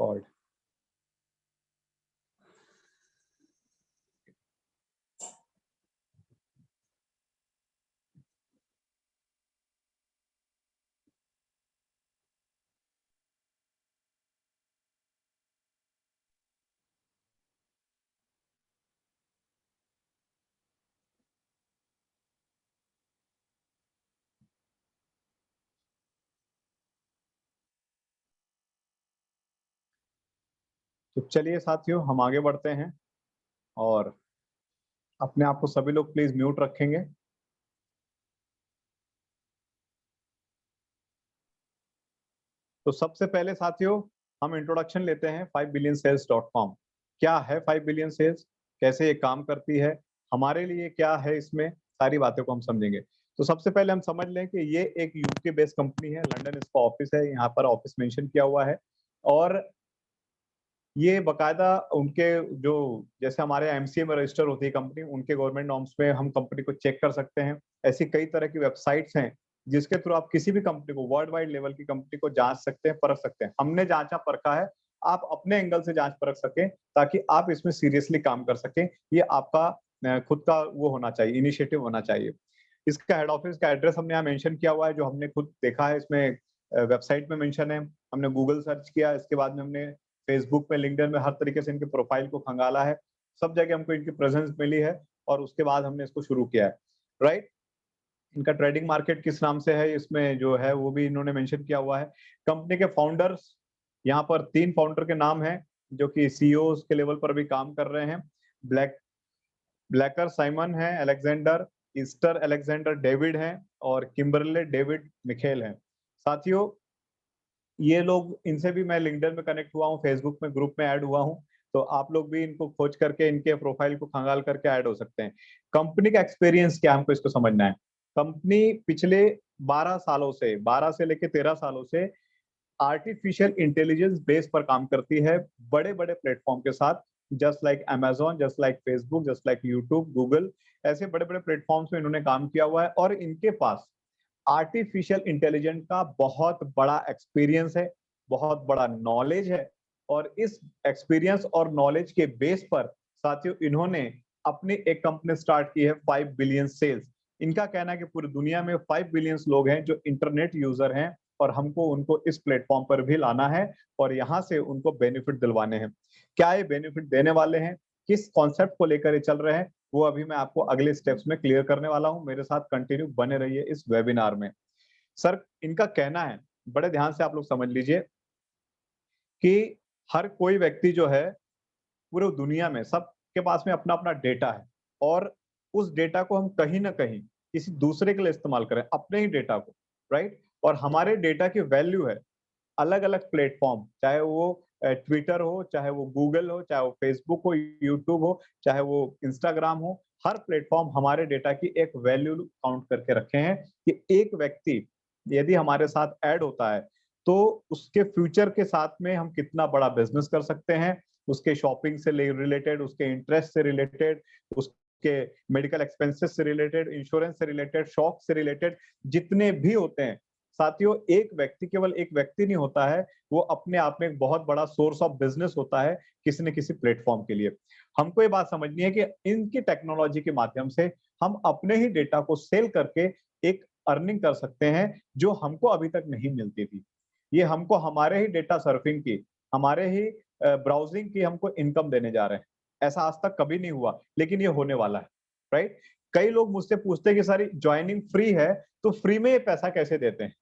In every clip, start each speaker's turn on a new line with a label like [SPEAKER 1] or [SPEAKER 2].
[SPEAKER 1] Called. तो चलिए साथियों, हम आगे बढ़ते हैं और अपने आप को सभी लोग प्लीज म्यूट रखेंगे। तो सबसे पहले साथियों, हम इंट्रोडक्शन लेते हैं 5billionSales.com। क्या है 5 बिलियन सेल्स, कैसे ये काम करती है, हमारे लिए क्या है, इसमें सारी बातों को हम समझेंगे। तो सबसे पहले हम समझ लें कि ये एक यूके बेस्ड कंपनी है, लंदन इसका ऑफिस है, यहाँ पर ऑफिस मेंशन किया हुआ है। और ये बकायदा उनके जो, जैसे हमारे एमसीए में रजिस्टर होती है कंपनी, उनके गवर्नमेंट नॉर्म्स में हम कंपनी को चेक कर सकते हैं। ऐसी कई तरह की वेबसाइट्स हैं जिसके थ्रू आप किसी भी कंपनी को, वर्ल्ड वाइड लेवल की कंपनी को जांच सकते हैं, परख सकते हैं। हमने जांचा परखा है, आप अपने एंगल से जांच परख सकें ताकि आप इसमें सीरियसली काम कर सकें। ये आपका खुद का वो होना चाहिए, इनिशिएटिव होना चाहिए। इसका हेड ऑफिस का एड्रेस हमने यहाँ मेंशन किया हुआ है, जो हमने खुद देखा है, इसमें वेबसाइट में मेंशन है। हमने गूगल सर्च किया, इसके बाद में हमने फेसबुक पे, लिंक्डइन में हर तरीके से इनके प्रोफाइल को खंगाला है। सब जगह हमको इनकी प्रेजेंस मिली है और उसके बाद हमने इसको शुरू किया है। राइट, इनका ट्रेडिंग मार्केट किस नाम से है, इसमें जो है वो भी इन्होंने मेंशन किया हुआ है। कंपनी के फाउंडर्स, यहाँ पर 3 फाउंडर के नाम हैं जो कि सीईओ के लेवल पर भी काम कर रहे हैं। ब्लैकर साइमन है, अलेक्जेंडर ईस्टर अलेक्जेंडर डेविड हैं और किम्बरले डेविड मिखेल हैं। साथियों, ये लोग, इनसे भी मैं लिंक्डइन में कनेक्ट हुआ हूँ, फेसबुक में ग्रुप में ऐड हुआ हूँ। तो आप लोग भी इनको खोज करके इनके प्रोफाइल को खंगाल करके ऐड हो सकते हैं। कंपनी का एक्सपीरियंस क्या, हमको इसको समझना है। कंपनी पिछले 12 सालों से, 12 से लेके 13 सालों से आर्टिफिशियल इंटेलिजेंस बेस पर काम करती है, बड़े बड़े प्लेटफॉर्म के साथ। Just like Amazon, just like Facebook, just like YouTube, Google, ऐसे बड़े बड़े प्लेटफॉर्म्स में इन्होंने काम किया हुआ है और इनके पास आर्टिफिशियल इंटेलिजेंस का बहुत बड़ा एक्सपीरियंस है, बहुत बड़ा नॉलेज है। और इस एक्सपीरियंस और नॉलेज के बेस पर साथियों, इन्होंने अपनी एक कंपनी स्टार्ट की है, 5 बिलियन सेल्स। इनका कहना है कि पूरी दुनिया में 5 बिलियन लोग हैं जो इंटरनेट यूजर हैं और हमको उनको इस प्लेटफॉर्म पर भी लाना है और यहाँ से उनको बेनिफिट दिलवाने हैं। क्या ये बेनिफिट देने वाले हैं, किस कॉन्सेप्ट को लेकर ये चल रहे हैं, वो अभी मैं आपको अगले स्टेप्स में क्लियर करने वाला हूं। मेरे साथ कंटिन्यू बने रहिए इस वेबिनार में। सर, इनका कहना है, बड़े ध्यान से आप लोग समझ लीजिए, कि हर कोई व्यक्ति जो है पूरे दुनिया में, सबके पास में अपना अपना डेटा है और उस डेटा को हम कहीं ना कहीं किसी दूसरे के लिए इस्तेमाल करें, अपने ही डेटा को। राइट, और हमारे डेटा की वैल्यू है अलग अलग प्लेटफॉर्म, चाहे वो ट्विटर हो, चाहे वो गूगल हो, चाहे वो फेसबुक हो, यूट्यूब हो, चाहे वो इंस्टाग्राम हो। हर प्लेटफॉर्म हमारे डेटा की एक वैल्यू काउंट करके रखे हैं कि एक व्यक्ति यदि हमारे साथ ऐड होता है तो उसके फ्यूचर के साथ में हम कितना बड़ा बिजनेस कर सकते हैं, उसके शॉपिंग से रिलेटेड, उसके इंटरेस्ट से रिलेटेड, उसके मेडिकल एक्सपेंसेस से रिलेटेड, इंश्योरेंस से रिलेटेड, शॉक से रिलेटेड, जितने भी होते हैं। साथियों, एक व्यक्ति केवल एक व्यक्ति नहीं होता है, वो अपने आप में एक बहुत बड़ा सोर्स ऑफ बिजनेस होता है किसी न किसी प्लेटफॉर्म के लिए। हमको ये बात समझनी है कि इनकी टेक्नोलॉजी के माध्यम से हम अपने ही डेटा को सेल करके एक अर्निंग कर सकते हैं जो हमको अभी तक नहीं मिलती थी। ये हमको हमारे ही डेटा सर्फिंग की, हमारे ही ब्राउजिंग की हमको इनकम देने जा रहे हैं। ऐसा आज तक कभी नहीं हुआ, लेकिन ये होने वाला है। राइट, कई लोग मुझसे पूछते हैं कि सारी ज्वाइनिंग फ्री है तो फ्री में ये पैसा कैसे देते हैं।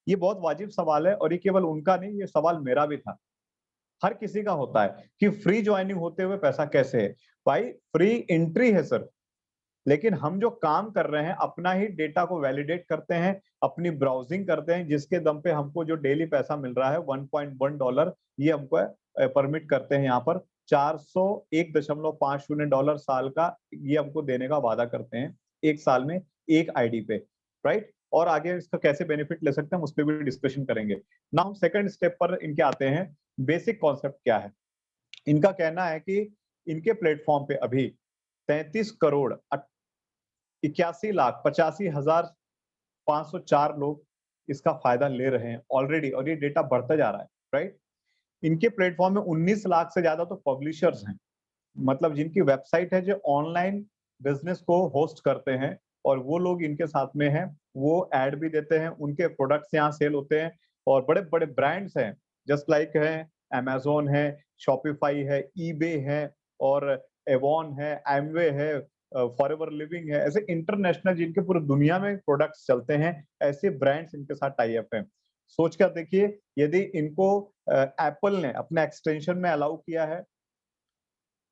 [SPEAKER 1] ये बहुत वाजिब सवाल है और ये केवल उनका नहीं, ये सवाल मेरा भी था, हर किसी का होता है कि फ्री ज्वाइनिंग होते हुए पैसा कैसे है। भाई, फ्री एंट्री है सर, लेकिन हम जो काम कर रहे हैं, अपना ही डेटा को वैलिडेट करते हैं, अपनी ब्राउजिंग करते हैं, जिसके दम पे हमको जो डेली पैसा मिल रहा है $1.1, ये हमको परमिट करते हैं। यहाँ पर 401.50 डॉलर साल का ये हमको देने का वादा करते हैं, एक साल में एक आईडी पे। राइट, और आगे इसका कैसे बेनिफिट ले सकते हैं, उस पर भी डिस्कशन करेंगे ना। हम सेकंड स्टेप पर इनके आते हैं, बेसिक कॉन्सेप्ट क्या है। इनका कहना है कि इनके प्लेटफॉर्म पे अभी 33,81,85,504 लोग इसका फायदा ले रहे हैं ऑलरेडी, और ये डेटा बढ़ता जा रहा है। राइट, इनके प्लेटफॉर्म में 19 लाख से ज्यादा तो पब्लिशर्स हैं, मतलब जिनकी वेबसाइट है जो ऑनलाइन बिजनेस को होस्ट करते हैं, और वो लोग इनके साथ में हैं, वो ऐड भी देते हैं, उनके प्रोडक्ट्स यहाँ सेल होते हैं, और बड़े बड़े ब्रांड्स हैं जस्ट लाइक है अमेजोन है, शॉपिफाई है, ईबे है, और एवॉन है, एमवे है, फॉरएवर लिविंग है, ऐसे इंटरनेशनल जिनके पूरी दुनिया में प्रोडक्ट्स चलते हैं, ऐसे ब्रांड्स इनके साथ टाई अप हैं। सोच कर देखिए, यदि इनको एप्पल ने अपने एक्सटेंशन में अलाउ किया है,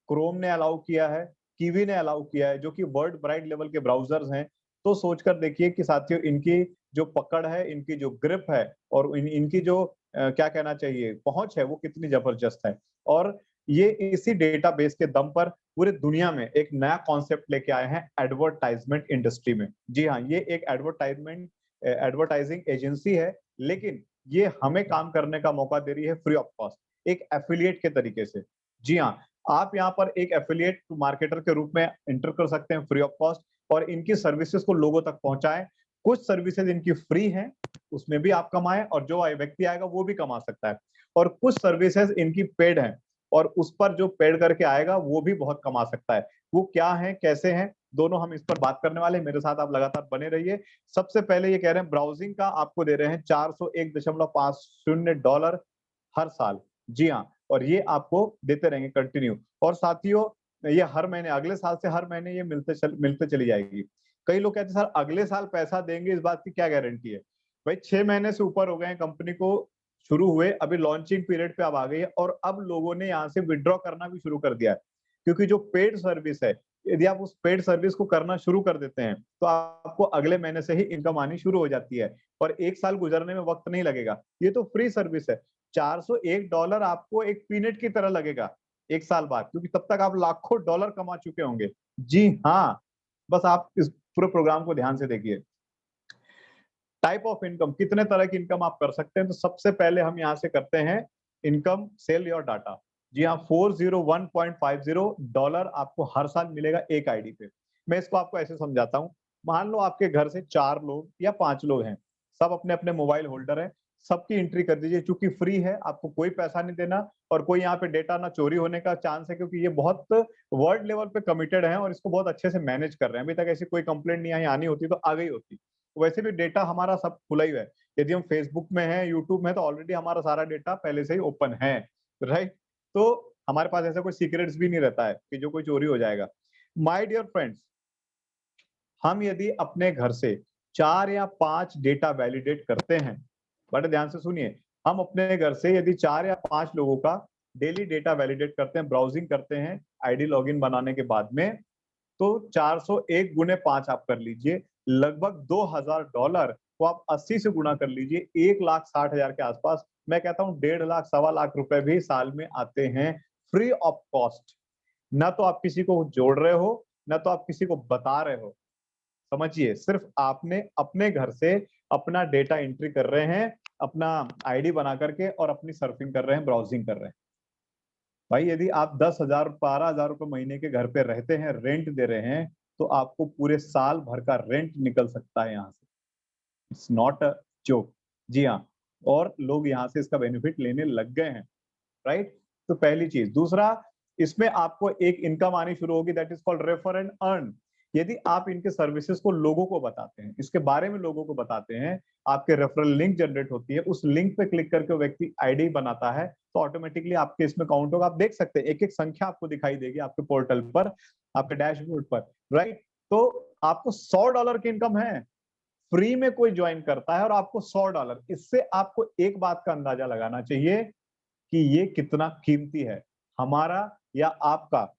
[SPEAKER 1] क्रोम ने अलाउ किया है, कीवी ने अलाउ किया है, जो कि वर्ल्ड वाइड लेवल के ब्राउजर्स हैं, तो सोचकर देखिए कि साथियों इनकी जो पकड़ है, इनकी जो ग्रिप है, और इनकी जो क्या कहना चाहिए पहुंच है, वो कितनी जबरदस्त है। और ये इसी डेटाबेस के दम पर पूरे दुनिया में एक नया कॉन्सेप्ट लेके आए हैं एडवर्टाइजमेंट इंडस्ट्री में। जी हाँ, ये एक एडवर्टाइजिंग एजेंसी है, लेकिन ये हमें काम करने का मौका दे रही है फ्री ऑफ कॉस्ट, एक एफिलिएट के तरीके से। जी हाँ, आप यहाँ पर एक एफिलिएट मार्केटर के रूप में एंटर कर सकते हैं फ्री ऑफ कॉस्ट, और इनकी सर्विसेज को लोगों तक पहुंचाएं। कुछ सर्विसेज इनकी फ्री हैं, उसमें भी आप कमाएं, और जो व्यक्ति आएगा वो भी कमा सकता है, और कुछ सर्विसेज इनकी पेड हैं, और उस पर जो पेड करके आएगा वो भी बहुत कमा सकता है। वो क्या है, कैसे हैं, दोनों हम इस पर बात करने वाले हैं। मेरे साथ आप लगातार बने रहिए। सबसे पहले ये कह रहे हैं ब्राउजिंग का आपको दे रहे हैं $401.50 हर साल। जी हाँ, और ये आपको देते रहेंगे कंटिन्यू, और साथियों ये हर महीने, अगले साल से हर महीने ये मिलते चली जाएगी। कई लोग कहते हैं सर अगले साल पैसा देंगे, इस बात की क्या गारंटी है? भाई 6 महीने से ऊपर हो गए हैं कंपनी को शुरू हुए, अभी लॉन्चिंग पीरियड पे अब आ गई है, और अब लोगों ने यहाँ से विथड्रॉ करना भी शुरू कर दिया है। क्योंकि जो पेड सर्विस है, यदि आप उस पेड सर्विस को करना शुरू कर देते हैं, तो आपको अगले महीने से ही इनकम आनी शुरू हो जाती है, और 1 साल गुजरने में वक्त नहीं लगेगा। ये तो फ्री सर्विस है। $401 आपको एक पीनट की तरह लगेगा 1 साल बाद, क्योंकि तब तक आप लाखों डॉलर कमा चुके होंगे। जी हाँ, बस आप इस पूरे प्रोग्राम को ध्यान से देखिए। टाइप ऑफ इनकम, कितने तरह की इनकम आप कर सकते हैं, तो सबसे पहले हम यहाँ से करते हैं इनकम सेल योर डाटा। जी हाँ, $401.50 आपको हर साल मिलेगा एक आईडी पे। मैं इसको आपको ऐसे समझाता हूँ। मान लो आपके घर से 4 लोग या 5 लोग हैं, सब अपने अपने मोबाइल होल्डर है, सबकी एंट्री कर दीजिए। चूंकि फ्री है, आपको कोई पैसा नहीं देना, और कोई यहाँ पे डेटा ना चोरी होने का चांस है, क्योंकि ये बहुत वर्ल्ड लेवल पे कमिटेड है, और इसको बहुत अच्छे से मैनेज कर रहे हैं। अभी तक ऐसी कोई कंप्लेंट नहीं आई, आनी होती तो आ गई होती। वैसे भी डेटा हमारा सब खुला ही है। यदि हम फेसबुक में हैं, यूट्यूब में, तो ऑलरेडी हमारा सारा डेटा पहले से ही ओपन है, राइट? तो हमारे पास ऐसा कोई सीक्रेट्स भी नहीं रहता है कि जो कोई चोरी हो जाएगा। माय डियर फ्रेंड्स, हम यदि अपने घर से 4 या 5 डेटा वैलिडेट करते हैं, बड़े ध्यान से सुनिए, हम अपने घर से यदि 4 या 5 लोगों का डेली डेटा वैलिडेट करते हैं, ब्राउजिंग करते हैं आईडी लॉगिन बनाने के बाद में, तो 401 गुने 5 आप कर लीजिए, लगभग $2000 को आप 80 से गुणा कर लीजिए, 1,60,000 के आसपास। मैं कहता हूँ 1.5 लाख, सवा लाख रुपए भी साल में आते हैं फ्री ऑफ कॉस्ट। ना तो आप किसी को जोड़ रहे हो, ना तो आप किसी को बता रहे हो। समझिए, सिर्फ आपने अपने घर से अपना डेटा एंट्री कर रहे हैं, अपना आईडी बना करके, और अपनी सर्फिंग कर रहे हैं, ब्राउजिंग कर रहे हैं। भाई यदि आप 10,000 12,000 रुपए महीने के घर पे रहते हैं, रेंट दे रहे हैं, तो आपको पूरे साल भर का रेंट निकल सकता है यहाँ से। It's not a joke. जी हाँ, और लोग यहाँ से इसका बेनिफिट लेने लग गए हैं, राइट? तो पहली चीज। दूसरा, इसमें आपको एक इनकम आनी शुरू होगी, that is called refer and earn. यदि आप इनके सर्विसेज को लोगों को बताते हैं, इसके बारे में लोगों को बताते हैं, आपके रेफरल लिंक जनरेट होती है, उस लिंक पे क्लिक करके वो व्यक्ति आईडी बनाता है, तो ऑटोमेटिकली आपके इसमें काउंट होगा। आप देख सकते हैं, एक एक संख्या आपको दिखाई देगी आपके पोर्टल पर, आपके डैशबोर्ड पर, राइट? तो आपको $100 की इनकम है, फ्री में कोई ज्वाइन करता है, और आपको $100। इससे आपको एक बात का अंदाजा लगाना चाहिए कि ये कितना कीमती है, हमारा या आपका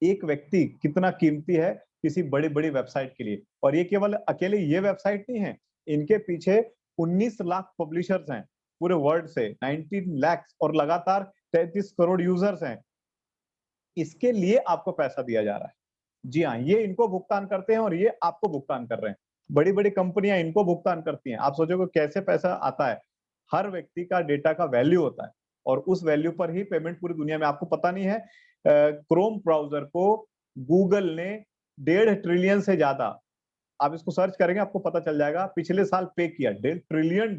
[SPEAKER 1] एक व्यक्ति कितना कीमती है किसी बड़ी-बड़ी वेबसाइट के लिए। और ये केवल अकेले ये वेबसाइट नहीं है, इनके पीछे 19 लाख पब्लिशर्स हैं पूरे वर्ल्ड से, 19 लाख, और लगातार 33 करोड़ यूजर्स हैं। इसके लिए आपको पैसा दिया जा रहा है। जी हाँ, ये इनको भुगतान करते हैं, और ये आपको भुगतान कर रहे हैं। बड़ी-बड़ी कंपनियां इनको भुगतान करती हैं। आप सोचोगे कैसे पैसा आता है? हर व्यक्ति का डेटा का वैल्यू होता है, और उस वैल्यू पर ही पेमेंट पूरी दुनिया में। आपको पता नहीं है, क्रोम ब्राउज़र को गूगल ने 1.5 ट्रिलियन से ज़्यादा, आप इसको सर्च करेंगे आपको पता चल जाएगा, पिछले साल पे किया $1.5 ट्रिलियन।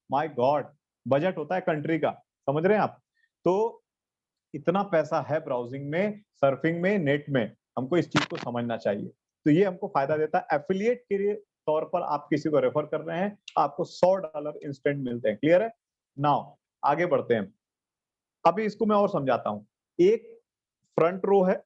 [SPEAKER 1] My God! बजट होता है कंट्री का, समझ रहे हैं आप? तो इतना पैसा है ब्राउजिंग में, सर्फिंग में, नेट में, हमको इस चीज को समझना चाहिए। तो ये हमको फायदा देता है। एफिलिएट के लिए तौर पर आप किसी को रेफर कर रहे हैं, आपको $100 इंस्टेंट मिलते हैं। क्लियर है? नाउ आगे बढ़ते हैं। अभी इसको मैं और समझाता हूँ। एक फ्रंट रो है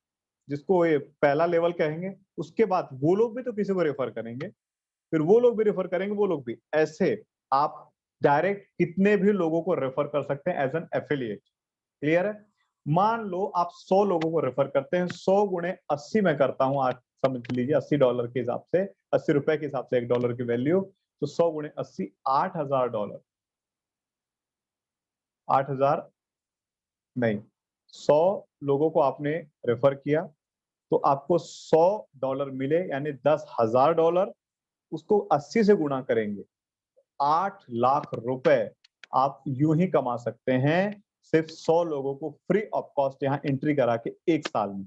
[SPEAKER 1] जिसको ये पहला लेवल कहेंगे, उसके बाद वो लोग भी तो किसी को रेफर करेंगे, फिर वो लोग भी रेफर करेंगे, वो लोग भी। ऐसे आप डायरेक्ट कितने भी लोगों को रेफर कर सकते हैं एज एन एफिलिएट। क्लियर है? मान लो आप 100 लोगों को रेफर करते हैं, 100 गुणे 80 में करता हूं, आज समझ लीजिए $80 के हिसाब से, ₹80 के हिसाब से $1 की वैल्यू, तो 100 गुणे 80 $8,000। 8,000 नहीं, 100 लोगों को आपने रेफर किया तो आपको $100 मिले, यानी $10,000। उसको 80 से गुणा करेंगे, 8 लाख रुपए आप यूं ही कमा सकते हैं, सिर्फ 100 लोगों को फ्री ऑफ कॉस्ट यहां एंट्री करा के एक साल में।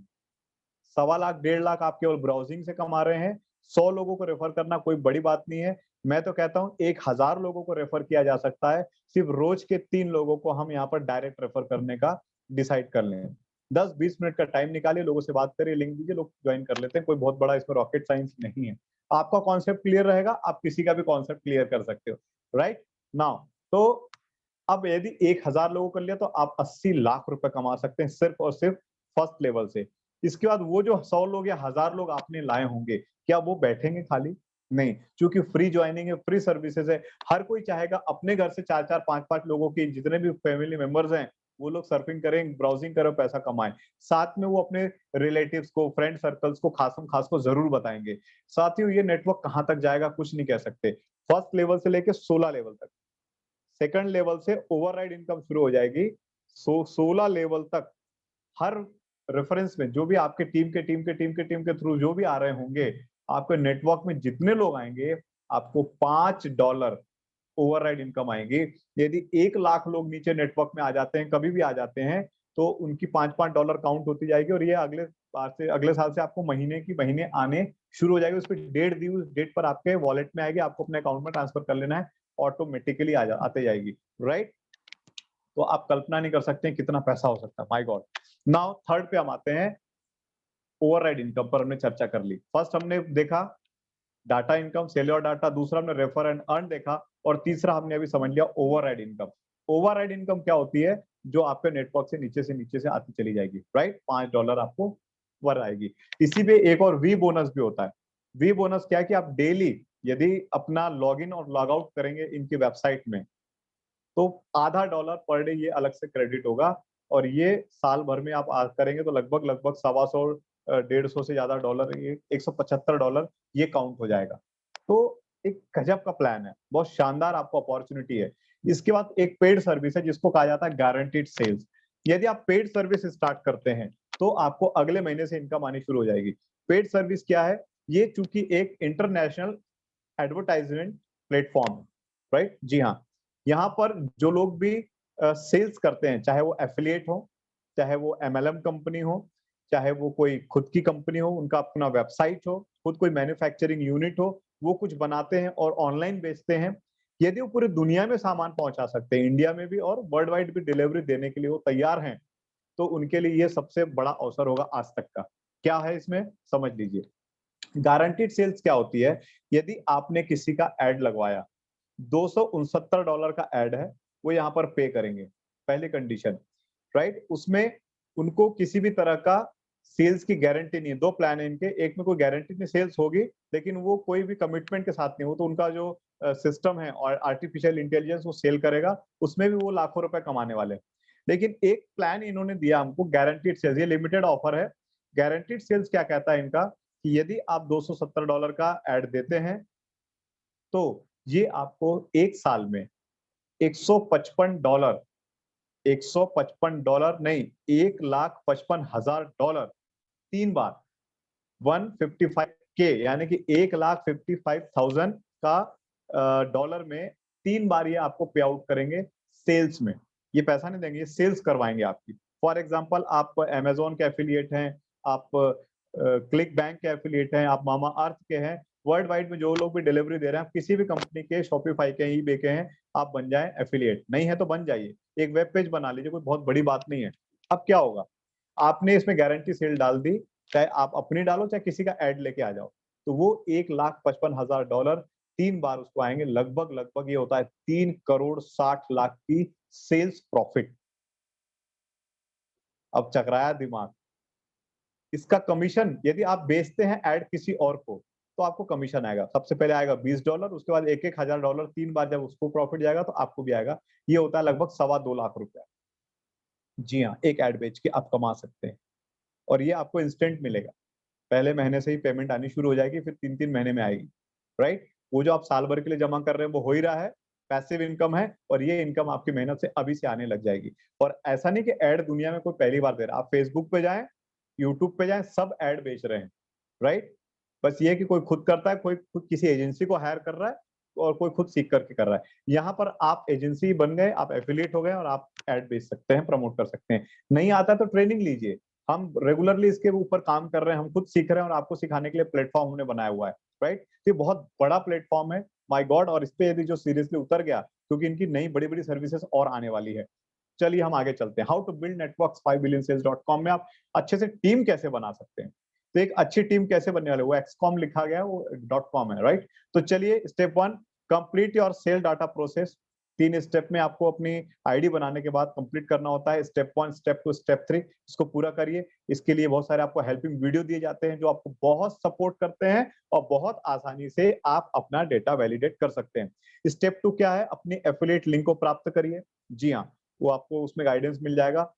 [SPEAKER 1] 1.25 लाख 1.5 लाख आप केवल ब्राउजिंग से कमा रहे हैं। 100 लोगों को रेफर करना कोई बड़ी बात नहीं है। मैं तो कहता हूं 1,000 लोगों को रेफर किया जा सकता है, सिर्फ रोज के 3 लोगों को हम यहाँ पर डायरेक्ट रेफर करने का डिसाइड कर लें। 10-20 मिनट का टाइम निकालिए, लोगों से बात करिए, लिंक दीजिए, लोग ज्वाइन कर लेते हैं। कोई बहुत बड़ा इसमें रॉकेट साइंस नहीं है। आपका कॉन्सेप्ट क्लियर रहेगा, आप किसी का भी कॉन्सेप्ट क्लियर कर सकते हो। राइट नाउ, तो अब यदि 1,000 लोगों कर लिया तो आप 80 लाख रुपए कमा सकते हैं सिर्फ और सिर्फ फर्स्ट लेवल से। इसके बाद वो जो 100 लोग या 1,000 लोग आपने लाए होंगे, क्या वो बैठेंगे खाली? नहीं, क्योंकि फ्री ज्वाइनिंग है, फ्री सर्विसेज है। हर कोई चाहेगा अपने घर से 4-4, 5-5 लोगों की, जितने भी फैमिली मेंबर्स हैं, वो लोग सर्फिंग करें, ब्राउजिंग करें, पैसा कमाएं। साथ में वो अपने रिलेटिव्स को, फ्रेंड सर्कल्स को, खासम खास को जरूर बताएंगे। साथियों, ये नेटवर्क कहां तक जाएगा कुछ नहीं कह सकते। फर्स्ट लेवल से लेकर 16 लेवल तक, सेकंड लेवल से ओवरराइड इनकम शुरू हो जाएगी। 16 लेवल तक हर रेफरेंस में जो भी आपके टीम के थ्रू जो भी आ रहे होंगे, आपके नेटवर्क में जितने लोग आएंगे, आपको $5 ओवरराइड इनकम आएंगी। यदि 1 लाख लोग नीचे नेटवर्क में आ जाते हैं, कभी भी आ जाते हैं, तो उनकी $5-5 काउंट होती जाएगी, और ये अगले साल से आपको महीने की महीने आने शुरू हो जाएगी। उस पर डेट दी, उस डेट पर आपके वॉलेट में आएगी, आपको अपने अकाउंट में ट्रांसफर कर लेना है, ऑटोमेटिकली आते जाएगी। राइट? तो आप कल्पना नहीं कर सकते कितना पैसा हो सकता है। My God. नाउ थर्ड पे हम आते हैं। ओवरराइड इनकम पर हमने चर्चा कर ली। फर्स्ट हमने देखा data income, sell your data. दूसरा हमने रेफर एंड अर्न देखा, और तीसरा हमने अभी समझ लिया ओवरराइड इनकम। ओवरराइड इनकम क्या होती है? जो आपके नेटवर्क से नीचे से आती चली जाएगी। राइट? $5 आपको वर आएगी। इसी पे एक और वी बोनस भी होता है। वी बोनस क्या है कि आप डेली यदि अपना लॉग इन और लॉग आउट करेंगे इनकी वेबसाइट में, तो $0.5 पर डे ये अलग से क्रेडिट होगा, और ये साल भर में आप करेंगे तो लगभग लगभग 125 150 से ज्यादा डॉलर, ये $175 ये काउंट हो जाएगा। तो एक गजब का प्लान है, बहुत शानदार आपको अपॉर्चुनिटी है। इसके बाद एक पेड सर्विस है जिसको कहा जाता है गारंटीड सेल्स। यदि आप पेड सर्विस स्टार्ट करते हैं तो आपको अगले महीने से इनकम आनी शुरू हो जाएगी। पेड सर्विस क्या है? ये चूंकि एक इंटरनेशनल एडवर्टाइजमेंट प्लेटफॉर्म, राइट? जी हाँ। यहाँ पर जो लोग भी सेल्स करते हैं, चाहे वो एफिलिएट हो, चाहे वो एमएलएम कंपनी हो, चाहे वो कोई खुद की कंपनी हो, उनका अपना वेबसाइट हो, खुद कोई मैन्युफैक्चरिंग यूनिट हो, वो कुछ बनाते हैं और ऑनलाइन बेचते हैं। यदि वो पूरी दुनिया में सामान पहुंचा सकते हैं, इंडिया में भी और वर्ल्ड वाइड भी डिलीवरी देने के लिए वो तैयार हैं, तो उनके लिए ये सबसे बड़ा अवसर होगा आज तक का। क्या है इसमें, समझ लीजिए। गारंटीड सेल्स क्या होती है? यदि आपने किसी का एड लगवाया, $269 का एड है, वो यहाँ पर पे करेंगे, पहली कंडीशन। राइट? उसमें उनको किसी भी तरह का सेल्स की गारंटी नहीं है। दो प्लान है इनके, एक में कोई गारंटी नहीं, सेल्स होगी लेकिन वो कोई भी कमिटमेंट के साथ नहीं हो। तो उनका जो सिस्टम है और आर्टिफिशियल इंटेलिजेंस वो सेल करेगा, उसमें भी वो लाखों रुपए कमाने वाले हैं। लेकिन एक प्लान इन्होंने दिया हमको, गारंटीड सेल्स, ये लिमिटेड ऑफर है। गारंटीड सेल्स क्या कहता है इनका, कि यदि आप $270 का एड देते हैं, तो ये आपको एक साल में $155, $155 नहीं, $1,55,000, 3 बार 155K, यानी कि 1,55,000 का डॉलर में 3 बार ये आपको पे आउट करेंगे सेल्स में। ये पैसा नहीं देंगे, ये सेल्स करवाएंगे आपकी। फॉर एग्जांपल, आप अमेज़न के एफिलिएट हैं, आप क्लिक बैंक के एफिलिएट हैं, आप मामा अर्थ के हैं, वर्ल्ड वाइड में जो लोग भी डिलीवरी दे रहे हैं, आप किसी भी कंपनी के, शॉपिफाई के, ईबे के हैं, आप बन जाएं एफिलिएट। नहीं है तो बन जाइए। एक वेब पेज बना लीजिए, कोई बहुत बड़ी बात नहीं है। अब क्या होगा, आपने इसमें गारंटी सेल डाल दी, चाहे आप अपनी डालो चाहे किसी का एड लेके आ जाओ, तो वो $1,55,000 3 बार उसको आएंगे, लगभग लगभग ये होता है 3,60,00,000 की सेल्स प्रॉफिट। अब चकराया दिमाग। इसका कमीशन यदि आप बेचते हैं एड किसी और को, तो आपको कमीशन आएगा। सबसे पहले आएगा $20, उसके बाद $1,000 3 बार जब उसको प्रॉफिट जाएगा तो आपको भी आएगा। ये होता है लगभग 2.25 लाख रुपया। जी हाँ, एक एड बेच के आप कमा सकते हैं, और ये आपको इंस्टेंट मिलेगा। पहले महीने से ही पेमेंट आनी शुरू हो जाएगी, फिर 3-3 महीने में आएगी, राइट? वो जो आप साल भर के लिए जमा कर रहे हैं वो हो ही रहा है, पैसिव इनकम है, और ये इनकम आपकी मेहनत से अभी से आने लग जाएगी। और ऐसा नहीं कि ऐड दुनिया में कोई पहली बार दे रहा है, आप फेसबुक पे जाएँ, यूट्यूब पे जाएँ, सब ऐड बेच रहे हैं, राइट? बस ये है कि कोई खुद करता है, कोई खुद किसी एजेंसी को हायर कर रहा है, और कोई खुद सीख करके कर रहा है। यहाँ पर आप एजेंसी बन गए, आप एफिलिएट हो गए और आप ऐड बेच सकते हैं, प्रमोट कर सकते हैं। नहीं आता तो ट्रेनिंग लीजिए। हम रेगुलरली इसके ऊपर काम कर रहे हैं, हम खुद सीख रहे हैं, और आपको सिखाने के लिए प्लेटफॉर्म हमने बनाया हुआ है, राइट? ये बहुत बड़ा प्लेटफॉर्म है, माय गॉड, और इस पे यदि जो सीरियसली उतर गया, क्योंकि इनकी नई बड़ी-बड़ी सर्विसेज और आने वाली है। चलिए हम आगे चलते हैं। How to build networks 5 billion sales dot com में आप अच्छे से टीम कैसे बना सकते हैं? तो एक अच्छी टीम कैसे बनने वाली है? वो एक्सकॉम लिखा गया है, वो डॉट कॉम है, राइट? तो चलिए step 1, complete your sale data process. 3 step में आपको अपनी आईडी बनाने के बाद कंप्लीट करना होता है। स्टेप 1, स्टेप 2, स्टेप 3, इसको पूरा करिए। इसके लिए बहुत सारे आपको हेल्पिंग वीडियो दिए जाते हैं जो आपको बहुत सपोर्ट करते हैं, और बहुत आसानी से आप अपना डेटा वैलिडेट कर सकते हैं। स्टेप 2 क्या है? अपनी एफिलिएट लिंक को प्राप्त करिए। जी हाँ, वो आपको उसमें गाइडेंस मिल जाएगा।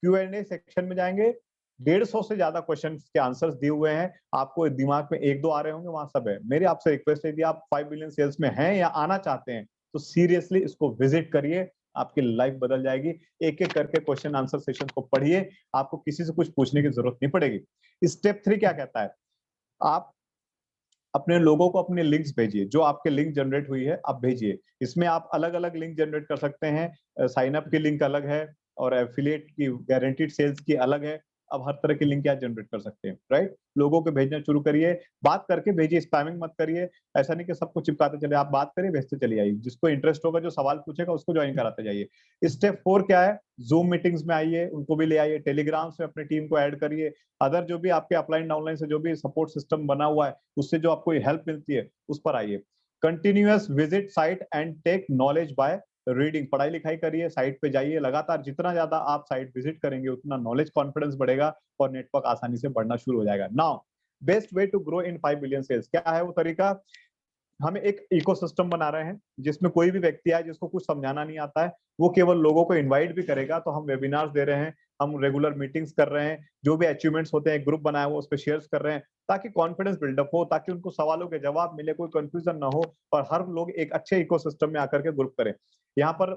[SPEAKER 1] Q&A सेक्शन में जाएँगे, 150 से ज़्यादा क्वेश्चन्स के आंसर्स दिए हुए हैं। आपको दिमाग में 1-2 आ रहे होंगे, वहाँ सब है। मेरी आपसे रिक्वेस्ट है, यदि आप 5 बिलियन सेल्स में हैं या आना चाहते हैं, तो सीरियसली इसको विज़िट करिए, आपकी लाइफ बदल जाएगी। एक-एक करके क्वेश्चन आंसर सेशंस को पढ़िए, आपको किसी से कुछ पूछने की ज़रूरत नहीं पड़ेगी। स्टेप 3 क्या कहता है? आप अपने लोगों को अपने लिंक्स भेजिए, जो आपके लिंक जनरेट हुई है, आप भेजिए। इसमें आप अलग-अलग लिंक जनरेट कर सकते हैं। साइन अप की लिंक अलग है, और एफिलिएट की गारंटीड सेल्स की अलग है। अब हर तरह की लिंक आप जनरेट कर सकते हैं, राइट? लोगों को भेजना शुरू करिए, बात करके भेजिए, स्पैमिंग मत करिए। ऐसा नहीं कि सबको चिपकाते चले, आप बात करिए, भेजते चले आइए। जिसको इंटरेस्ट होगा, जो सवाल पूछेगा, उसको जॉइन कराते जाइए। स्टेप 4 क्या है? ज़ूम मीटिंग्स में आइए, उनको भी ले आइए, टेलीग्राम से अपनी टीम को ऐड करिए। अदर जो भी आपके अपलाइन डाउनलाइन से जो भी सपोर्ट सिस्टम बना हुआ है, उससे जो आपको हेल्प मिलती है, उस पर आइए। Continuous visit site and take knowledge by reading. पढ़ाई लिखाई करिए, साइट पे जाइए, लगातार जितना ज्यादा आप साइट विजिट करेंगे, उतना नॉलेज कॉन्फिडेंस बढ़ेगा, और नेटवर्क आसानी से बढ़ना शुरू हो जाएगा। Now best way to grow in 5 billion sales, क्या है वो तरीका? हम एक इकोसिस्टम बना रहे हैं, जिसमें कोई भी व्यक्ति आए जिसको कुछ समझाना नहीं आता है, वो केवल लोगों को इनवाइट भी करेगा। तो हम वेबिनार्स दे रहे हैं, हम रेगुलर मीटिंग्स कर रहे हैं, जो भी अचीवमेंट्स होते हैं, एक ग्रुप बनाया हुआ, उस पे शेयर्स कर रहे हैं, ताकि कॉन्फिडेंस बिल्डअप हो, ताकि उनको सवालों के जवाब मिले, कोई कंफ्यूजन ना हो, और हर लोग एक अच्छे इकोसिस्टम में आकर के ग्रुप करें। यहाँ पर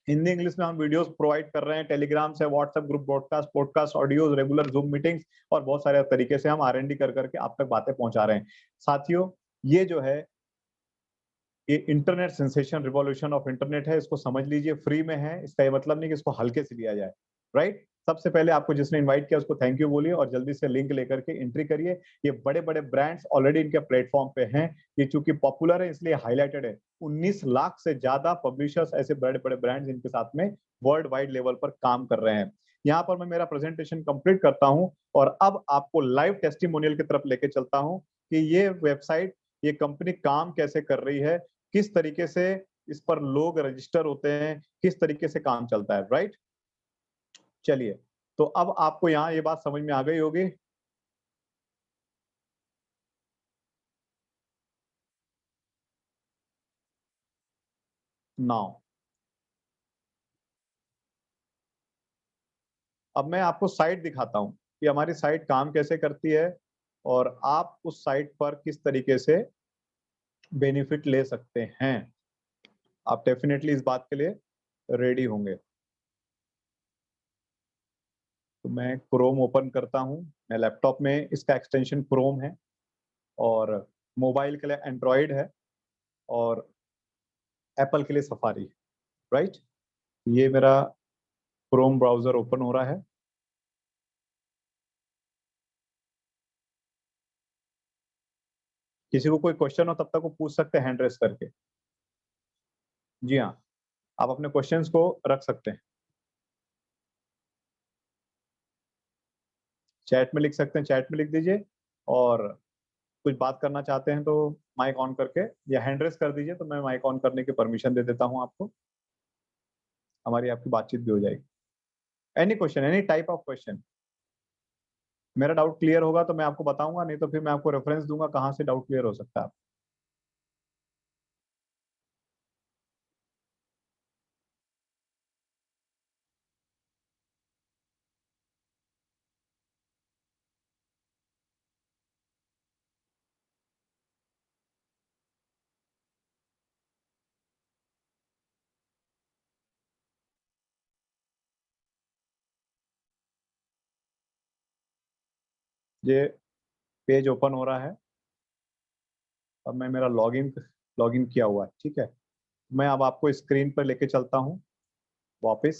[SPEAKER 1] हिंदी इंग्लिश में हम वीडियोस प्रोवाइड कर रहे हैं, टेलीग्राम से, WhatsApp group, broadcast, podcast, audios, regular zoom meetings, और बहुत सारे तरीके से हम R&D कर करके आप तक बातें पहुंचा रहे हैं। साथियों, ये जो है, ये internet sensation revolution of internet है, इसको समझ लीजिए, फ्री में है। इसका ये मतलब नहीं कि इसको हल्के से लिया जाए, राइट? सबसे पहले आपको जिसने इनवाइट किया उसको थैंक यू बोलिए, और जल्दी से लिंक लेकर के एंट्री करिए। ये बड़े-बड़े ब्रांड्स ऑलरेडी इनके प्लेटफॉर्म पे हैं। ये चूंकि पॉपुलर है इसलिए हाइलाइटेड है। 19 लाख से ज्यादा पब्लिशर्स, ऐसे बड़े-बड़े ब्रांड्स इनके साथ में वर्ल्ड वाइड लेवल पर काम कर रहे हैं। यहाँ पर मैं मेरा प्रेजेंटेशन कंप्लीट करता हूँ, और अब आपको लाइव टेस्टिमोनियल की तरफ लेके चलता हूँ कि ये वेबसाइट, ये कंपनी काम कैसे कर रही है, किस तरीके से इस पर लोग रजिस्टर होते हैं, किस तरीके से काम चलता है, राइट? चलिए, तो अब आपको यहाँ ये बात समझ में आ गई होगी। नाउ अब मैं आपको साइट दिखाता हूँ कि हमारी साइट काम कैसे करती है, और आप उस साइट पर किस तरीके से बेनिफिट ले सकते हैं। आप डेफिनेटली इस बात के लिए रेडी होंगे। तो मैं क्रोम ओपन करता हूँ। मैं लैपटॉप में, इसका एक्सटेंशन क्रोम है, और मोबाइल के लिए एंड्रॉइड है, और एप्पल के लिए सफारी, राइट? ये मेरा क्रोम ब्राउज़र ओपन हो रहा है। किसी को कोई क्वेश्चन हो तब तक वो पूछ सकते हैं हैंड रेज़ करके। जी हाँ, आप अपने क्वेश्चंस को रख सकते हैं, चैट में लिख सकते हैं, चैट में लिख दीजिए, और कुछ बात करना चाहते हैं तो माइक ऑन करके या हैंड रेस कर दीजिए, तो मैं माइक ऑन करने की परमिशन दे देता हूं आपको, हमारी आपकी बातचीत भी हो जाएगी। Any question, any type of question, मेरा डाउट क्लियर होगा तो मैं आपको बताऊंगा, नहीं तो फिर मैं आपको रेफरेंस दूंगा कहाँ से डाउट क्लियर हो सकता है। ये पेज ओपन हो रहा है, अब मैं मेरा लॉगिन लॉगिन किया हुआ है, ठीक है। मैं अब आपको स्क्रीन पर लेके चलता हूँ वापस,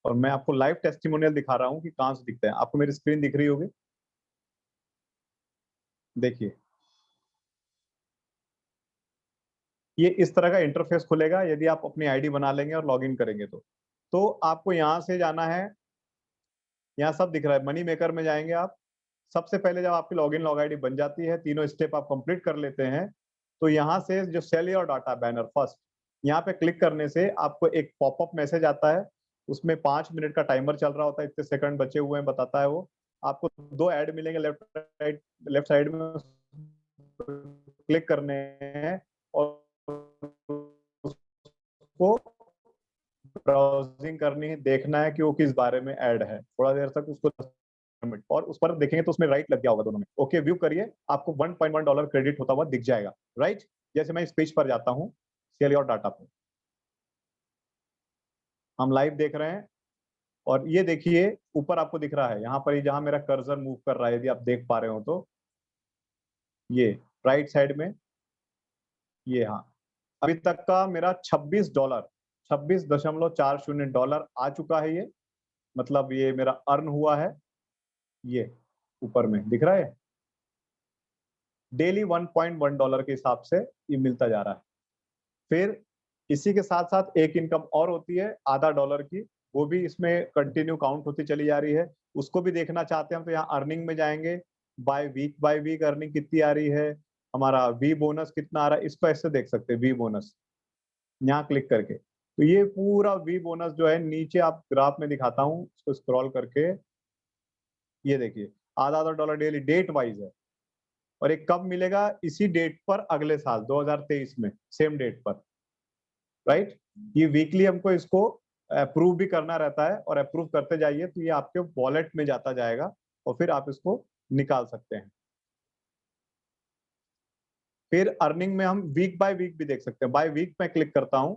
[SPEAKER 1] और मैं आपको लाइव टेस्टिमोनियल दिखा रहा हूँ कि कहाँ से दिखते हैं। आपको मेरी स्क्रीन दिख रही होगी, देखिए ये इस तरह का इंटरफेस खुलेगा यदि आप अपनी आईडी बना लेंगे और लॉगिन करेंगे तो आपको यहाँ से जाना है, यहाँ सब दिख रहा है, मनी मेकर में जाएंगे आप। सबसे पहले जब आपकी लॉगिन लॉग आईडी बन जाती है, तीनों स्टेप आप कंप्लीट कर लेते हैं, तो यहाँ से जो sell your data banner first, यहाँ पे क्लिक करने से आपको एक पॉपअप मैसेज आता है, उसमें 5 मिनट का टाइमर चल रहा होता है, इतने सेकंड बचे हुए हैं बताता है वो। आपको 2 ऐड मिलेंगे लेफ्ट साइड में, क्लिक करने हैं और उसको ब्राउजिंग करनी है, देखना है कि वो किस बारे में ऐड है, थोड़ा देर तक उसको, और उस पर देखेंगे तो उसमें राइट लग गया होगा दोनों में, ओके व्यू करिए, आपको $1.1 क्रेडिट होता हुआ दिख जाएगा, राइट। जैसे मैं इस पेज पर जाता हूँ सेल योर डाटा पे, हम लाइव देख रहे हैं, और ये देखिए ऊपर आपको दिख रहा है, यहाँ पर जहां मेरा कर्सर मूव कर रहा है, यदि आप देख पा रहे हो तो ये राइट साइड में, ये हाँ, अभी तक का मेरा $26, $26.40 आ चुका है ये, मतलब ये मेरा अर्न हुआ है, ये ऊपर में दिख रहा है, डेली $1.1 के हिसाब से ये मिलता जा रहा है। फिर इसी के साथ साथ एक इनकम और होती है $0.5 की, वो भी इसमें कंटिन्यू काउंट होती चली जा रही है, उसको भी देखना चाहते हैं तो यहाँ अर्निंग में जाएंगे, बाय वीक अर्निंग कितनी आ रही है, हमारा वी बोनस कितना आ रहा है, इसको ऐसे देख सकते हैं वी बोनस, यहाँ क्लिक करके। तो ये पूरा वी बोनस जो है नीचे आप ग्राफ में दिखाता हूँ, इसको स्क्रॉल करके ये देखिए, $0.5 डेली डेट वाइज है, और एक कब मिलेगा, इसी डेट पर अगले साल 2023 में सेम डेट पर, राइट। ये वीकली हमको इसको अप्रूव भी करना रहता है, और अप्रूव करते जाइए तो ये आपके वॉलेट में जाता जाएगा, और फिर आप इसको निकाल सकते हैं। फिर अर्निंग में हम वीक बाय वीक भी देख सकते हैं, बाय वीक में क्लिक करता हूं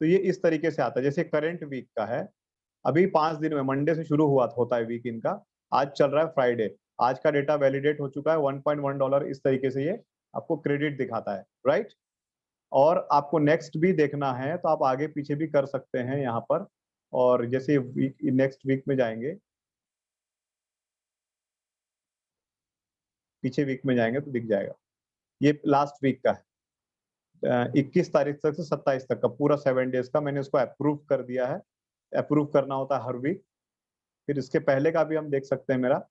[SPEAKER 1] तो ये इस तरीके से आता है, जैसे करंट वीक का है, अभी 5 दिन में मंडे से शुरू हुआ होता है वीक इनका, आज चल रहा है फ्राइडे, आज का डेटा वैलिडेट हो चुका है, $1.1 इस तरीके से ये आपको क्रेडिट दिखाता है, राइट। और आपको नेक्स्ट भी देखना है तो आप आगे पीछे भी कर सकते हैं यहाँ पर, और जैसे वीक नेक्स्ट वीक में जाएंगे, पीछे वीक में जाएंगे तो दिख जाएगा, ये लास्ट वीक का है, 21 तारीख तक से 27 तक का पूरा 7 डेज का मैंने उसको अप्रूव कर दिया है, अप्रूव करना होता है हर वीक। फिर इसके पहले का भी हम देख सकते हैं, मेरा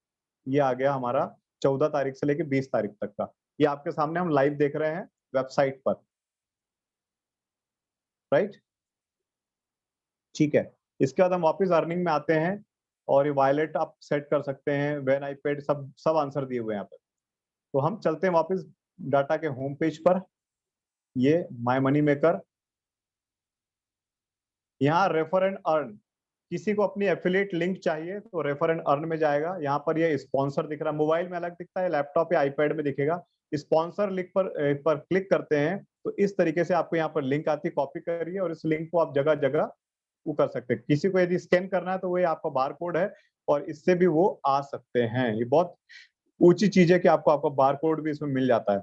[SPEAKER 1] ये आ गया हमारा 14 तारीख से लेके 20 तारीख तक का, ये आपके सामने हम लाइव देख रहे हैं वेबसाइट पर, राइट, ठीक है। इसके बाद हम वापस अर्निंग में आते हैं, और ये वायलेट आप सेट कर सकते हैं, व्हेन आई पेड, सब सब आंसर दिए हुए हैं यहाँ पे। तो हम चलते हैं वापस डाटा के होम पेज पर, ये माय मनी मेकर, यहाँ रेफर एंड अर्न, किसी को अपनी एफिलिएट लिंक चाहिए तो रेफर एंड अर्न में जाएगा, यहाँ पर ये स्पॉन्सर दिख रहा है, मोबाइल में अलग दिखता है, लैपटॉप या आईपैड में दिखेगा, स्पॉन्सर लिंक पर क्लिक करते हैं तो इस तरीके से आपको यहाँ पर लिंक आती है, कॉपी करिए और इस लिंक को आप जगह जगह वो कर सकते हैं, किसी को यदि स्कैन करना है तो वो आपका बार कोड है, और इससे भी वो आ सकते हैं, ये बहुत ऊंची चीज है कि आपको आपका बार कोड भी इसमें मिल जाता है।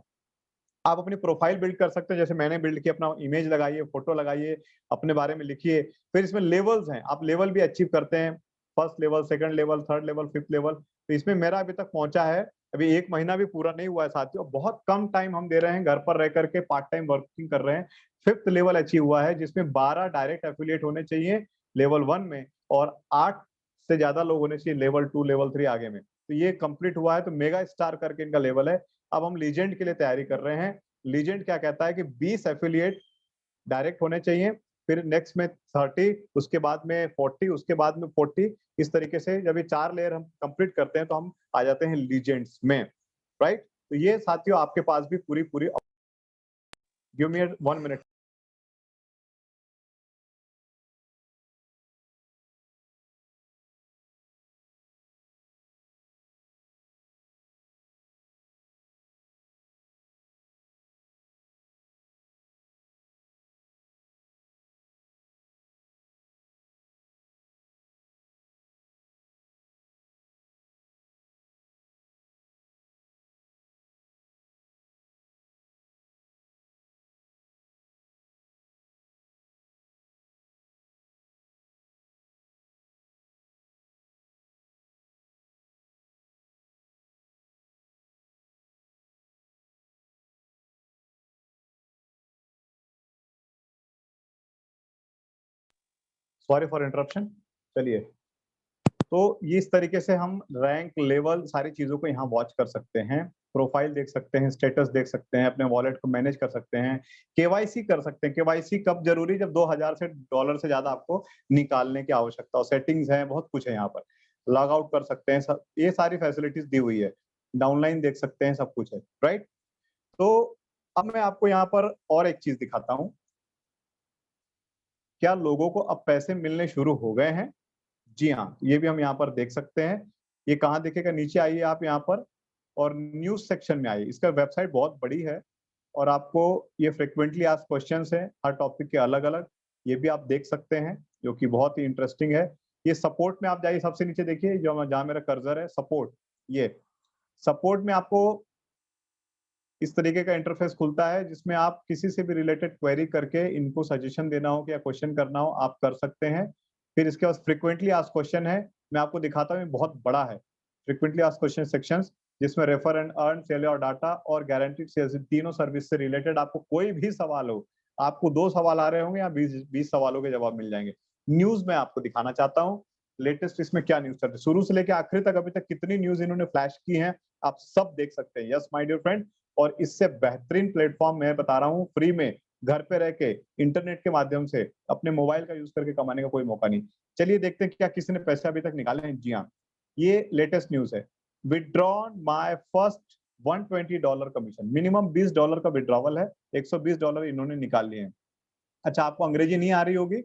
[SPEAKER 1] आप अपनी प्रोफाइल बिल्ड कर सकते हैं, जैसे मैंने बिल्ड किया, अपना इमेज लगाइए, फोटो लगाइए, अपने बारे में लिखिए। फिर इसमें लेवल्स हैं, आप लेवल भी अचीव करते हैं, first level, second level, third level, fifth level, तो इसमें मेरा अभी तक पहुंचा है, अभी 1 महीना भी पूरा नहीं हुआ है साथियों, बहुत कम टाइम हम दे रहे हैं, घर पर रह करके पार्ट टाइम वर्किंग कर रहे हैं। 5th लेवल अचीव हुआ है, जिसमें 12 डायरेक्ट एफिलिएट होने चाहिए लेवल 1 में, और 8 से ज्यादा लोग होने चाहिए लेवल 2, लेवल 3 आगे में। तो ये कंप्लीट हुआ है, तो मेगा स्टार करके इनका लेवल है। अब हम लीजेंड के लिए तैयारी कर रहे हैं। लीजेंड क्या कहता है कि 20 एफिलिएट डायरेक्ट होने चाहिए, फिर नेक्स्ट में 30, उसके बाद में 40, उसके बाद में 40, इस तरीके से जब ये 4 लेयर हम कंप्लीट करते हैं तो हम आ जाते हैं लीजेंड्स में, राइट? तो ये साथियों आपके पास भी पूरी give me 1 minute. Sorry for interruption. चलिए, तो ये इस तरीके से हम रैंक, लेवल, सारी चीजों को यहाँ वॉच कर सकते हैं, प्रोफाइल देख सकते हैं, स्टेटस देख सकते हैं, अपने वॉलेट को मैनेज कर सकते हैं, केवाईसी कर सकते हैं। केवाईसी कब जरूरी? जब 2000 से डॉलर से ज्यादा आपको निकालने की आवश्यकता हो। सेटिंग्स है, बहुत कुछ है यहाँ पर, लॉग आउट कर सकते हैं, सब ये सारी फैसिलिटीज दी हुई है। डाउनलाइन देख सकते हैं, सब कुछ है, राइट? तो अब मैं आपको यहाँ पर और एक चीज दिखाता हूँ। क्या लोगों को अब पैसे मिलने शुरू हो गए हैं? जी हाँ, ये भी हम यहाँ पर देख सकते हैं। ये कहाँ दिखेगा? नीचे आइए आप यहाँ पर और न्यूज सेक्शन में आइए। इसका वेबसाइट बहुत बड़ी है और आपको ये फ्रिक्वेंटली आस्क्ड क्वेश्चंस हैं, हर टॉपिक के अलग अलग, ये भी आप देख सकते हैं, जो कि बहुत ही इंटरेस्टिंग है। ये सपोर्ट में आप जाइए, सबसे नीचे देखिए जो जहाँ मेरा कर्सर है, सपोर्ट। ये सपोर्ट में आपको इस तरीके का इंटरफेस खुलता है, जिसमें आप किसी से भी रिलेटेड क्वेरी करके इनको सजेशन देना हो या क्वेश्चन करना हो, आप कर सकते हैं। फिर इसके बाद फ्रीक्वेंटली आस्क्ड क्वेश्चन है, मैं आपको दिखाता हूँ, ये बहुत बड़ा है। फ्रीक्वेंटली आस्क्ड क्वेश्चन सेक्शंस, जिसमें refer and earn, sell your data और गारंटीड सेल्स, तीनों सर्विस से रिलेटेड आपको कोई भी सवाल हो, आपको 2 सवाल आ रहे होंगे या 20 सवालों के जवाब मिल जाएंगे। न्यूज में आपको दिखाना चाहता हूँ लेटेस्ट इसमें क्या न्यूज चल रही है, शुरू से लेकर आखिरी तक अभी तक कितनी न्यूज इन्होंने फ्लैश की है, आप सब देख सकते हैं। यस माय डियर फ्रेंड, और इससे बेहतरीन प्लेटफॉर्म मैं बता रहा हूँ, फ्री में घर पे रह के इंटरनेट के माध्यम से अपने मोबाइल का यूज करके कमाने का कोई मौका नहीं। चलिए देखते हैं क्या किसी ने पैसे अभी तक निकाले हैं। जी हाँ, ये लेटेस्ट न्यूज है। Withdrawn my first $120 commission, minimum $20 का विड्रॉवल है, $120 इन्होंने निकाल लिए हैं। अच्छा, आपको अंग्रेजी नहीं आ रही होगी,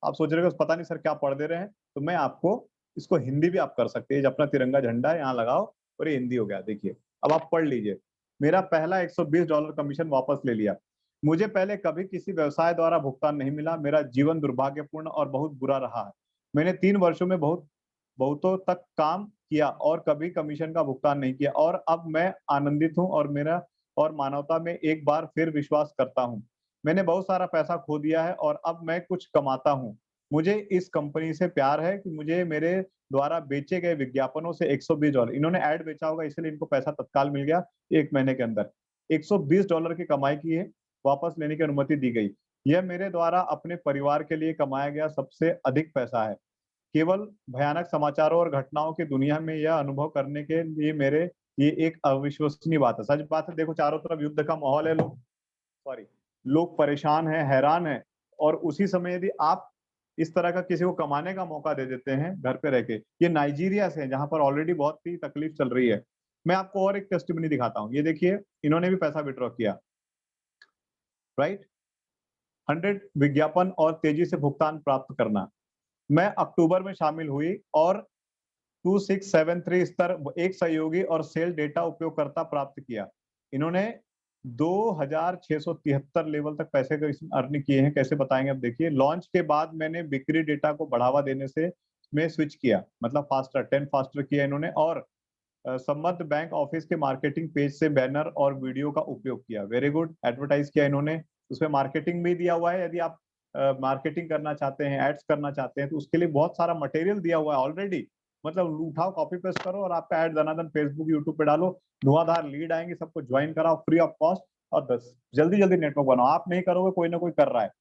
[SPEAKER 1] आप सोच रहे हो पता नहीं सर क्या पढ़ दे रहे हैं, तो मैं आपको इसको हिंदी भी आप कर सकते हैं। अपना तिरंगा झंडा है यहाँ लगाओ और ये हिंदी हो गया। देखिए अब आप पढ़ लीजिए। मेरा पहला $120 कमीशन वापस ले लिया। मुझे पहले कभी किसी व्यवसाय द्वारा भुगतान नहीं मिला। मेरा जीवन दुर्भाग्यपूर्ण और बहुत बुरा रहा है। मैंने 3 वर्षों में बहुतों तक काम किया और कभी कमीशन का भुगतान नहीं किया, और अब मैं आनंदित हूँ और मेरा और मानवता में एक बार फिर विश्वास करता हूँ। मैंने बहुत सारा पैसा खो दिया है और अब मैं कुछ कमाता हूँ। मुझे इस कंपनी से प्यार है कि मुझे मेरे द्वारा बेचे गए विज्ञापनों से $120, इन्होंने ऐड बेचा होगा इसलिए इनको पैसा तत्काल मिल गया 1 महीने के अंदर, $120 की कमाई की है, वापस लेने की अनुमति दी गई। यह मेरे द्वारा अपने परिवार के लिए कमाया गया सबसे अधिक पैसा है। केवल भयानक समाचारों और घटनाओं की दुनिया में यह अनुभव करने के लिए मेरे ये एक अविश्वसनीय बात है। सच बात है, देखो चारों तरफ युद्ध का माहौल है, सॉरी लोग परेशान हैं, हैरान हैं, और उसी समय यदि आप इस तरह का किसी को कमाने का मौका दे देते हैं घर पे रह के। ये नाइजीरिया से है जहां पर ऑलरेडी बहुत ही तकलीफ चल रही है। मैं आपको और एक टेस्टिमनी दिखाता हूँ, ये देखिए इन्होंने भी पैसा विड्रॉ किया, राइट? 100 विज्ञापन और तेजी से भुगतान प्राप्त करना। मैं अक्टूबर में शामिल हुई और 2673 स्तर एक सहयोगी और सेल डेटा उपयोगकर्ता प्राप्त किया। इन्होंने 2673 लेवल तक पैसे अर्न किए हैं। कैसे बताएंगे? अब देखिए, लॉन्च के बाद मैंने बिक्री डेटा को बढ़ावा देने से में स्विच किया, मतलब फास्टर 10 फास्टर किया इन्होंने, और संबद्ध बैंक ऑफिस के मार्केटिंग पेज से बैनर और वीडियो का उपयोग किया। वेरी गुड, एडवर्टाइज किया इन्होंने, उसमें मार्केटिंग भी दिया हुआ है। यदि आप मार्केटिंग करना चाहते हैं, एड्स करना चाहते हैं, तो उसके लिए बहुत सारा मटेरियल दिया हुआ है ऑलरेडी। मतलब उठाओ, कॉपी पेस्ट करो और आपका ऐड दनादन फेसबुक, यूट्यूब पे डालो, धुआंधार लीड आएंगे, सबको ज्वाइन कराओ फ्री ऑफ कॉस्ट और बस जल्दी जल्दी नेटवर्क बनाओ। आप नहीं करोगे, कोई ना कोई कर रहा है।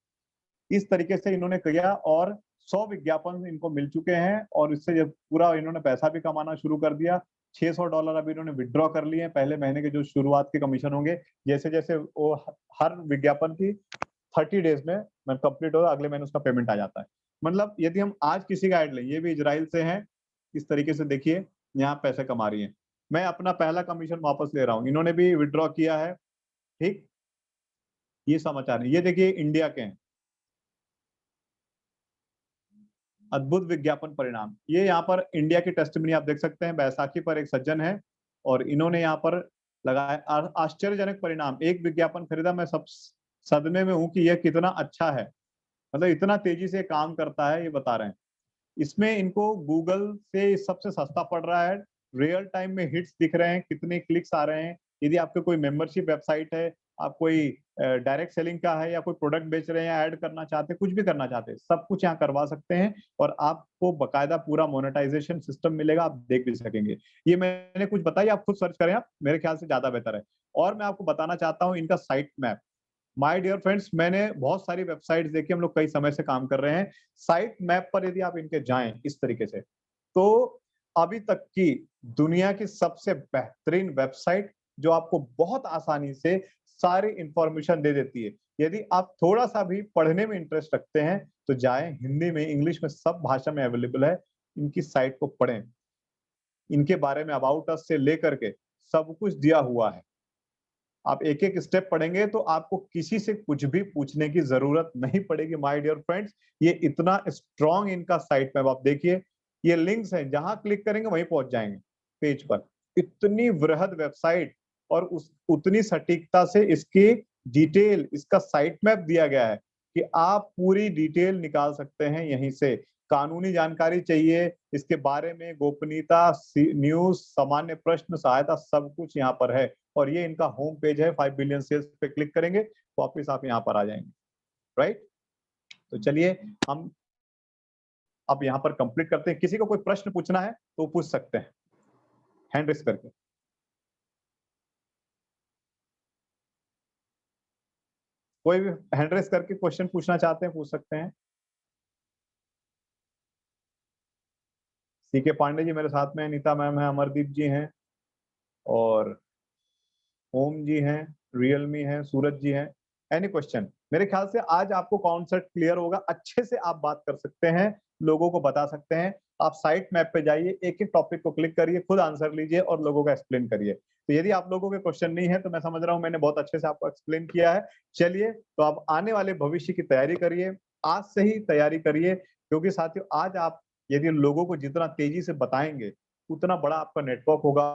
[SPEAKER 1] इस तरीके से इन्होंने किया और 100 विज्ञापन इनको मिल चुके हैं और इससे जब पूरा इन्होंने पैसा भी कमाना शुरू कर दिया। $600 अभी इन्होंने विड्रॉ कर लिए हैं, पहले महीने के जो शुरुआत के कमीशन होंगे, जैसे जैसे वो हर विज्ञापन की 30 डेज में कंप्लीट होगा, अगले महीने उसका पेमेंट आ जाता है। मतलब यदि हम आज किसी का ऐड लें, ये भी इजराइल से हैं, इस तरीके से देखिए यहाँ पैसे कमा रही है। मैं अपना पहला कमीशन वापस ले रहा हूँ, इन्होंने भी विड्रॉ किया है। ठीक, ये समाचार है, ये देखिए इंडिया के हैं। अद्भुत विज्ञापन परिणाम, ये यहाँ पर इंडिया की टेस्टिमनी आप देख सकते हैं। बैसाखी पर एक सज्जन है और इन्होंने यहाँ पर लगाया आश्चर्यजनक परिणाम। एक विज्ञापन खरीदा, मैं सब सदमे में हूं कि यह कितना अच्छा है, मतलब इतना तेजी से काम करता है, ये बता रहे हैं। इसमें इनको गूगल से सबसे सस्ता पड़ रहा है, रियल टाइम में हिट्स दिख रहे हैं, कितने क्लिक्स आ रहे हैं। यदि आपके कोई मेंबरशिप वेबसाइट है, आप कोई डायरेक्ट सेलिंग का है या कोई प्रोडक्ट बेच रहे हैं या ऐड करना चाहते हैं, कुछ भी करना चाहते हैं, सब कुछ यहाँ करवा सकते हैं और आपको बकायदा पूरा मोनेटाइजेशन सिस्टम मिलेगा, आप देख भी सकेंगे। ये मैंने कुछ बताया, आप खुद सर्च करें, आप मेरे ख्याल से ज्यादा बेहतर है। और मैं आपको बताना चाहता हूँ इनका site map. My dear friends, मैंने बहुत सारी वेबसाइट्स देखी, हम लोग कई समय से काम कर रहे हैं। साइट मैप पर यदि आप इनके जाएं इस तरीके से, तो अभी तक की दुनिया की सबसे बेहतरीन वेबसाइट जो आपको बहुत आसानी से सारी इंफॉर्मेशन दे देती है। यदि आप थोड़ा सा भी पढ़ने में इंटरेस्ट रखते हैं तो जाएं, हिंदी में, इंग्लिश में, सब भाषा में अवेलेबल है। इनकी साइट को पढ़ें, इनके बारे में अबाउट अस से लेकर के सब कुछ दिया हुआ है। आप एक एक स्टेप पढ़ेंगे तो आपको किसी से कुछ भी पूछने की जरूरत नहीं पड़ेगी माय डियर फ्रेंड्स। ये इतना स्ट्रॉन्ग इनका साइट मैप, आप देखिए, ये लिंक्स हैं, जहां क्लिक करेंगे वहीं पहुंच जाएंगे पेज पर। इतनी वृहद वेबसाइट और उस उतनी सटीकता से इसकी डिटेल, इसका साइट मैप दिया गया है कि आप पूरी डिटेल निकाल सकते हैं यहीं से। कानूनी जानकारी चाहिए इसके बारे में, गोपनीयता, न्यूज, सामान्य प्रश्न, सहायता, सब कुछ यहाँ पर है। और ये इनका होम पेज है। 5 बिलियन सेल्स पे क्लिक करेंगे वापिस आप यहाँ पर आ जाएंगे। राइट, तो चलिए हम अब यहाँ पर कंप्लीट करते हैं। किसी को कोई प्रश्न पूछना है तो पूछ सकते हैं हैंड रेस करके। कोई भी हैंड रेस करके क्वेश्चन पूछना चाहते हैं पूछ सकते हैं। सीके पांडे जी मेरे साथ में है, नीता मैम है, अमरदीप जी हैं और ओम जी हैं, रियलमी है, सूरज जी हैं। Any question? मेरे ख्याल से आज आपको कॉन्सेप्ट क्लियर होगा, अच्छे से आप बात कर सकते हैं, लोगों को बता सकते हैं। आप साइट मैप पे जाइए, एक एक टॉपिक को क्लिक करिए, खुद आंसर लीजिए और लोगों को एक्सप्लेन करिए। तो यदि आप लोगों के क्वेश्चन नहीं है तो मैं समझ रहा हूं मैंने बहुत अच्छे से आपको एक्सप्लेन किया है। चलिए, तो आप आने वाले भविष्य की तैयारी करिए, आज से ही तैयारी करिए, क्योंकि साथियों आज आप यदि लोगों को जितना तेजी से बताएंगे उतना बड़ा आपका नेटवर्क होगा।